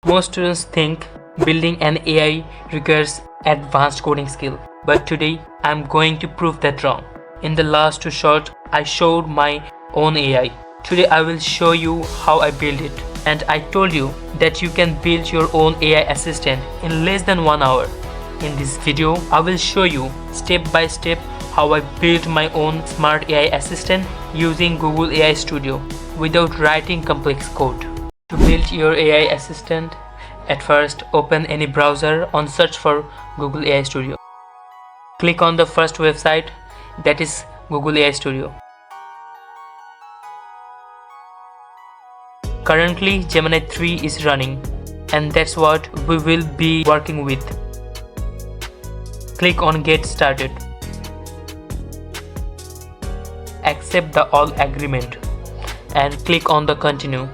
Most students think building an AI requires advanced coding skill, but today I'm going to prove that wrong. In the last two shorts, I showed my own AI. Today I will show you how I built it. And I told you that you can build your own AI assistant in less than 1 hour. In this video, I will show you step by step how I built my own smart AI assistant using Google AI Studio without writing complex code. To build your AI assistant, at first open any browser and search for Google AI Studio. Click on the first website, that is Google AI Studio. Currently Gemini 3 is running, and that's what we will be working with. Click on Get Started. Accept the all agreement and click on the Continue.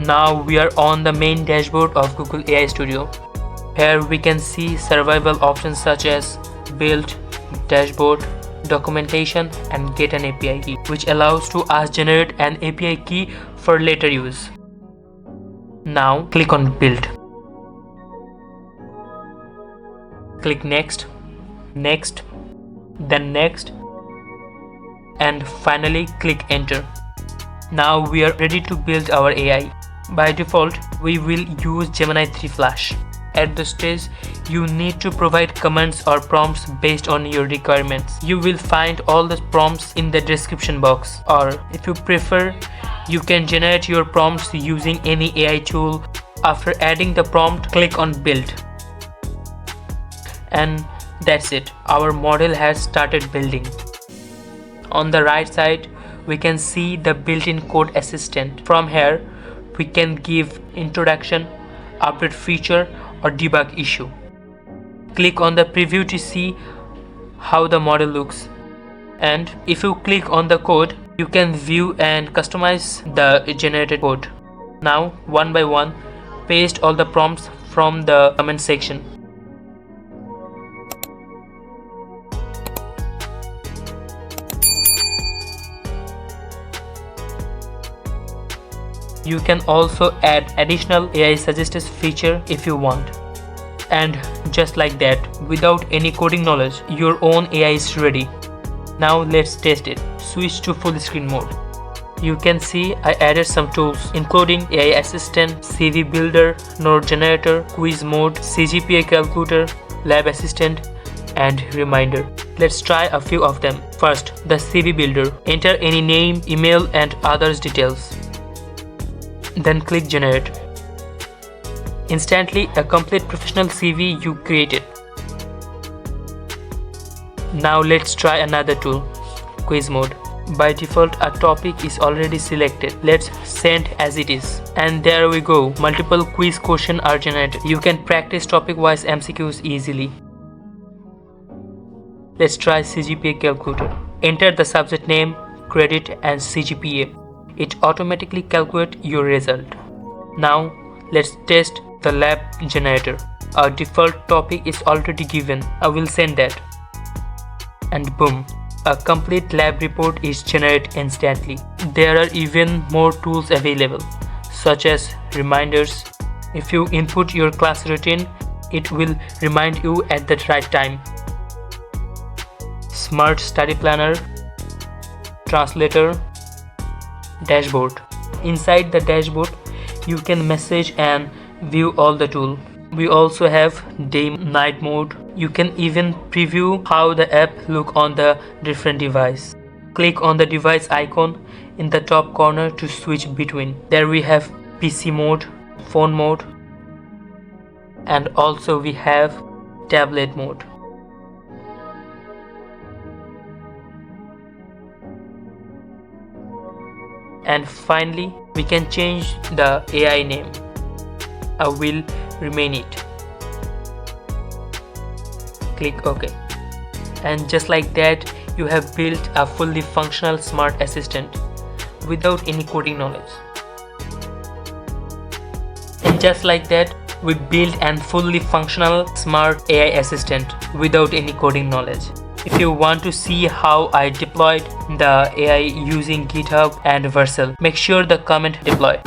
Now we are on the main dashboard of Google AI Studio. Here we can see survival options such as Build, Dashboard, Documentation and Get an API key, which allows to us generate an API key for later use. Now click on Build. Click Next, Next, then Next, and finally click Enter. Now we are ready to build our AI. By default, we will use Gemini 3 Flash. At this stage, you need to provide commands or prompts based on your requirements. You will find all the prompts in the description box, or if you prefer, you can generate your prompts using any AI tool. After adding the prompt, click on Build. And that's it, our model has started building. On the right side, we can see the built-in code assistant. From here, we can give introduction, update feature or debug issue. Click on the preview to see how the model looks. And if you click on the code, you can view and customize the generated code. Now, one by one, paste all the prompts from the comment section. You can also add additional AI suggestions feature if you want. And just like that, without any coding knowledge, your own AI is ready. Now let's test it. Switch to full screen mode. You can see I added some tools including AI Assistant, CV Builder, Node Generator, Quiz Mode, CGPA Calculator, Lab Assistant, and Reminder. Let's try a few of them. First, the CV Builder. Enter any name, email, and others details. Then click Generate. Instantly, a complete professional CV you created. Now let's try another tool, Quiz Mode. By default, a topic is already selected. Let's send as it is. And there we go, multiple quiz questions are generated. You can practice topic-wise MCQs easily. Let's try CGPA Calculator. Enter the subject name, credit and CGPA. It automatically calculates your result. Now let's test the lab generator. Our default topic is already given. I will send that. And boom, a complete lab report is generated instantly. There are even more tools available, such as reminders. If you input your class routine, it will remind you at the right time. Smart Study Planner, Translator, Dashboard. Inside the dashboard, you can message and view all the tools. We also have day-night mode. You can even preview how the app look on the different device. Click on the device icon in the top corner to switch between. There we have PC mode, phone mode, and also we have tablet mode. And finally, we can change the AI name. I will rename it. Click OK. And just like that, you have built a fully functional smart assistant without any coding knowledge. And just like that, we built a fully functional smart AI assistant without any coding knowledge. If you want to see how I deployed the AI using GitHub and Vercel, make sure the comment deploy.